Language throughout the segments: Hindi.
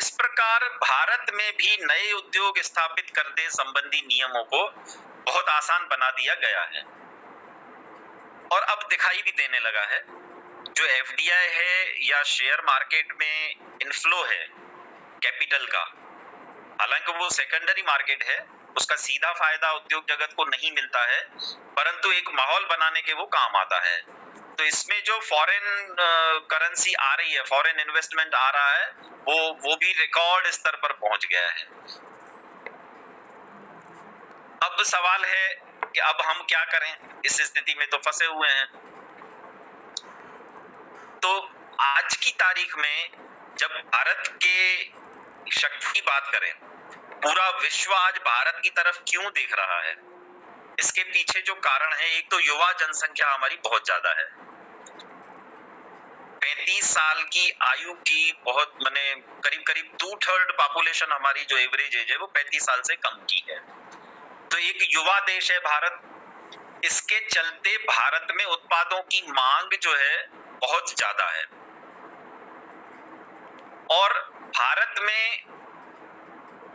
इस प्रकार भारत में भी नए उद्योग स्थापित करने संबंधी नियमों को बहुत आसान बना दिया गया है और अब दिखाई भी देने लगा है। जो एफडीआई है या शेयर मार्केट में इनफ्लो है कैपिटल का, हालांकि वो सेकेंडरी मार्केट है, उसका सीधा फायदा उद्योग जगत को नहीं मिलता है, परंतु एक माहौल बनाने के वो काम आता है। तो इसमें जो फॉरेन करेंसी आ रही है, फॉरेन इन्वेस्टमेंट आ रहा है, वो भी रिकॉर्ड स्तर पर पहुंच गया है। अब सवाल है कि अब हम क्या करें, इस स्थिति में तो फंसे हुए हैं। तो आज की तारीख में जब भारत के शक्ति की बात करें, पूरा विश्व आज भारत की तरफ क्यों देख रहा है, इसके पीछे जो कारण है, एक तो युवा जनसंख्या हमारी बहुत ज्यादा है। 35 साल की आयु की बहुत करीब 2/3 पॉपुलेशन हमारी जो एवरेज एज है वो 35 साल से कम की है। तो एक युवा देश है भारत। इसके चलते भारत में उत्पादों की मांग जो है बहुत ज्यादा है और भारत में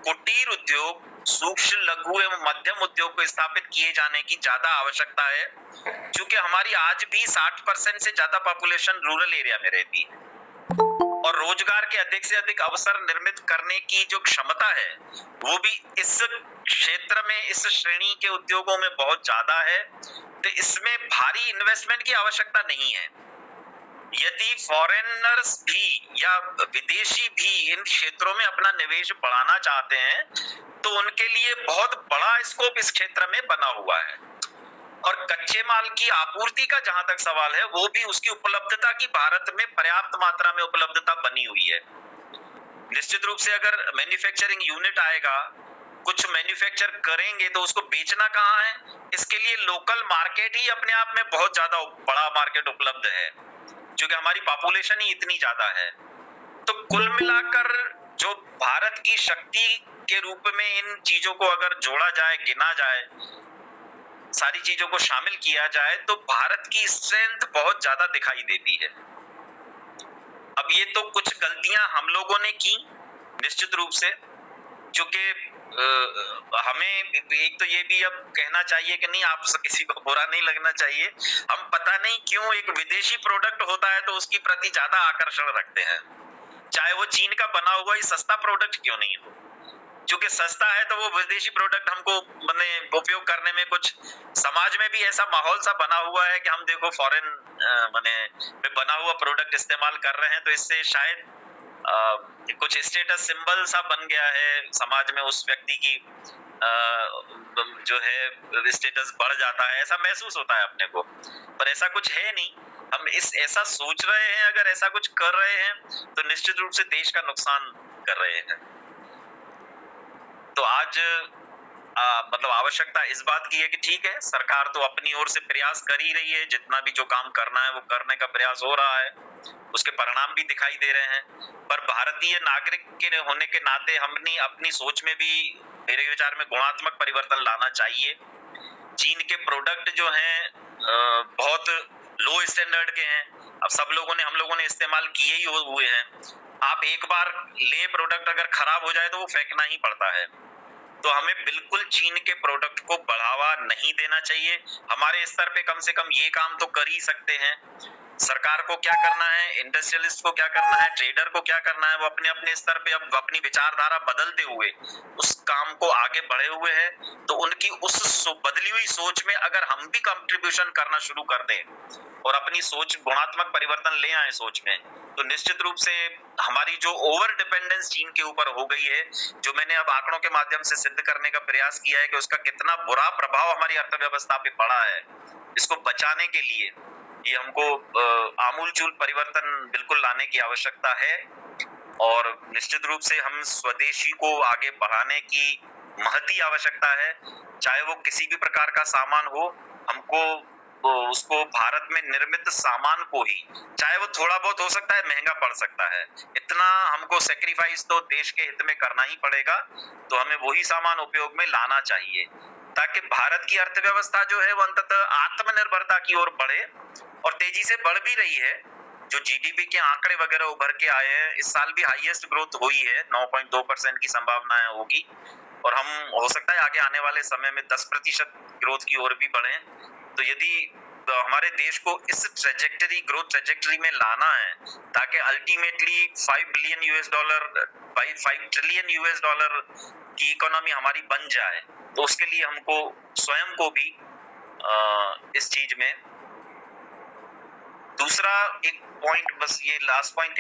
कुटीर उद्योग, सूक्ष्म लघु एवं मध्यम उद्योग को स्थापित किए जाने की ज्यादा आवश्यकता है, क्योंकि हमारी आज भी 60% से ज्यादा पॉपुलेशन रूरल एरिया में रहती है और रोजगार के अधिक से अधिक अवसर निर्मित करने की जो क्षमता है वो भी इस क्षेत्र में, इस श्रेणी के उद्योगों में बहुत ज्यादा है। तो इसमें भारी इन्वेस्टमेंट की आवश्यकता नहीं है। यदि फॉरेनर्स भी या विदेशी भी इन क्षेत्रों में अपना निवेश बढ़ाना चाहते हैं तो उनके लिए बहुत बड़ा स्कोप इस क्षेत्र में बना हुआ है। और कच्चे माल की आपूर्ति का जहां तक सवाल है, वो भी उसकी उपलब्धता की भारत में पर्याप्त मात्रा में उपलब्धता बनी हुई है। निश्चित रूप से अगर मैन्युफैक्चरिंग यूनिट आएगा, कुछ मैन्युफैक्चर करेंगे तो उसको बेचना कहाँ है, इसके लिए लोकल मार्केट ही अपने आप में बहुत ज्यादा बड़ा मार्केट उपलब्ध है, क्योंकि हमारी पॉपुलेशन ही इतनी ज्यादा है। तो कुल मिलाकर जो भारत की शक्ति के रूप में इन चीजों को अगर जोड़ा जाए, गिना जाए, सारी चीजों को शामिल किया जाए, तो भारत की स्ट्रेंथ बहुत ज्यादा दिखाई देती है। अब ये तो कुछ गलतियां हम लोगों ने की निश्चित रूप से, क्योंकि हमें एक तो ये भी अब कहना चाहिए कि नहीं, आप किसी को बुरा नहीं लगना चाहिए, हम पता नहीं क्यों एक विदेशी प्रोडक्ट होता है तो उसकी प्रति ज्यादा आकर्षण रखते हैं, चाहे वो चीन का बना हुआ ही सस्ता प्रोडक्ट क्यों नहीं हो। क्योंकि सस्ता है तो वो विदेशी प्रोडक्ट हमको उपयोग करने में कुछ, समाज में भी ऐसा माहौल सा बना हुआ है कि हम देखो फॉरेन में बना हुआ प्रोडक्ट इस्तेमाल कर रहे हैं, तो इससे शायद कुछ स्टेटस सिंबल सा बन गया है समाज में, उस व्यक्ति की जो है स्टेटस बढ़ जाता है, ऐसा महसूस होता है अपने को, पर ऐसा कुछ है नहीं। हम ऐसा सोच रहे हैं, अगर ऐसा कुछ कर रहे हैं तो निश्चित रूप से देश का नुकसान कर रहे हैं। तो आज आवश्यकता इस बात की है कि ठीक है, सरकार तो अपनी ओर से प्रयास कर ही रही है, जितना भी जो काम करना है वो करने का प्रयास हो रहा है, उसके परिणाम भी दिखाई दे रहे हैं। पर भारतीय नागरिक के होने के नाते हमने अपनी सोच में भी, मेरे विचार में, गुणात्मक परिवर्तन लाना चाहिए। चीन के प्रोडक्ट जो हैं बहुत लो स्टैंडर्ड के हैं, अब सब लोगों ने, हम लोगों ने इस्तेमाल किए ही हुए हैं। आप एक बार ले प्रोडक्ट, अगर खराब हो जाए तो वो फेंकना ही पड़ता है। तो हमें बिल्कुल चीन के प्रोडक्ट को बढ़ावा नहीं देना चाहिए। हमारे स्तर पे कम से कम ये काम तो कर ही सकते हैं। सरकार को क्या करना है, इंडस्ट्रियलिस्ट को क्या करना है, ट्रेडर को क्या करना है, वो अपने अपने स्तर पे अब अपनी विचारधारा बदलते हुए उस काम को आगे बढ़े हुए हैं। तो उनकी उस बदली हुई सोच में अगर हम भी कंट्रीब्यूशन करना शुरू कर दें और अपनी सोच, गुणात्मक परिवर्तन ले आए सोच में, तो निश्चित रूप से हमारी जो ओवर डिपेंडेंस चीन के ऊपर हो गई है, जो मैंने अब आंकड़ों के माध्यम से सिद्ध करने का प्रयास किया है कि उसका कितना बुरा प्रभाव हमारी अर्थव्यवस्था पे पड़ा है, इसको बचाने के लिए ये हमको आमूलचूल परिवर्तन बिल्कुल लाने की आवश्यकता है। और निश्चित रूप से हम स्वदेशी को आगे बढ़ाने की महती आवश्यकता है। चाहे वो किसी भी प्रकार का सामान हो, हमको उसको भारत में निर्मित सामान को ही, चाहे वो थोड़ा बहुत हो सकता है, महंगा पड़ सकता है, इतना हमको सेक्रीफाइस तो देश के हित में करना ही पड़ेगा। तो हमें वही सामान उपयोग में लाना चाहिए ताकि भारत की अर्थव्यवस्था जो है वो अंततः आत्मनिर्भरता की ओर बढ़े, और तेजी से बढ़ भी रही है। जो जीडीपी के आंकड़े वगैरह उभर के आए हैं, इस साल भी हाईएस्ट ग्रोथ हुई है, 9.2% की संभावना होगी, और हम हो सकता है आगे आने वाले समय में 10% ग्रोथ की ओर भी बढ़े। तो यदि तो हमारे देश को इस ग्रोथ ट्रेजेक्टरी में लाना है, ताकि अल्टीमेटली $5 ट्रिलियन की इकोनॉमी हमारी बन जाए, तो उसके लिए हमको स्वयं को भी इस चीज में दूसरा एक पॉइंट, बस ये लास्ट पॉइंट